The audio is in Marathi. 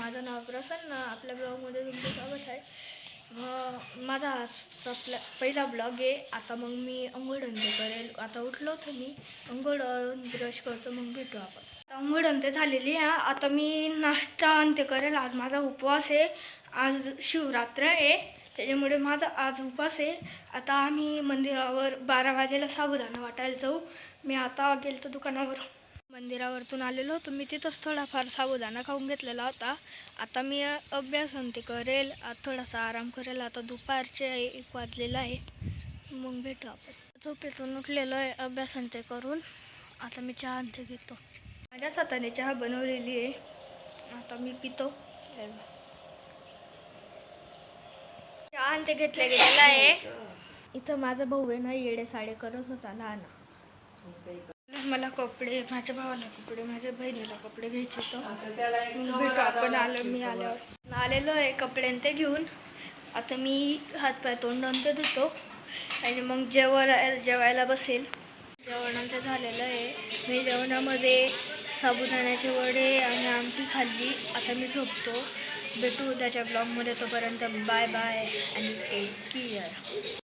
माझं नाव प्रसन्न. आपल्या ब्लॉगमध्ये तुमचं स्वागत आहे. माझा आज पहिला ब्लॉग आहे. आता मग मी अंघोळधंदे करेल. आता उठलो तर मी अंघोळ ब्रश करतो, मग भेटू आपण. आता अंघोळधंदे झालेली आहे. आता मी नाश्ता आणि ते करेल. आज माझा उपवास आहे. आज शिवरात्र आहे, त्याच्यामुळे माझा आज उपवास आहे. आता आम्ही मंदिरावर 12 वाजेला साबुदाणा वाटायला जाऊ. मी आता गेलो दुकानावर, मंदिरावरतून आलेलो होतो. मी तिथंच थोडाफार साबुदाणा खाऊन घेतलेला होता. आता मी अभ्यास आणि ते करेल, थोडासा आराम करेल. आता दुपारचे 1 वाजलेला आहे, मग भेटू आपण. झोपेतून उठलेलो आहे अभ्यास आणि ते करून. आता मी चहा आणि ते घेतो. माझ्याच हाताने चहा बनवलेली आहे, आता मी पितो. चहा आणि ते घेतलं गेलेलं आहे. इथं माझा भाऊ आहे ना, येडे साडे करत होता लहान. मला कपडे, माझ्या भावाला कपडे, माझ्या बहिणीला कपडे घ्यायचे होतं. भेटू आपण. मी आलेलो आहे कपडे ते घेऊन. आता मी हातपाय तोंड ते धुतो आणि मग जेवायला बसेल. जेवण ते झालेलं आहे. मी जेवणामध्ये साबुदाण्याचे वडे आणि आमटी खाल्ली. आता मी झोपतो. भेटू उद्याच्या ब्लॉगमध्ये. तोपर्यंत बाय बाय आणि टेक केअर.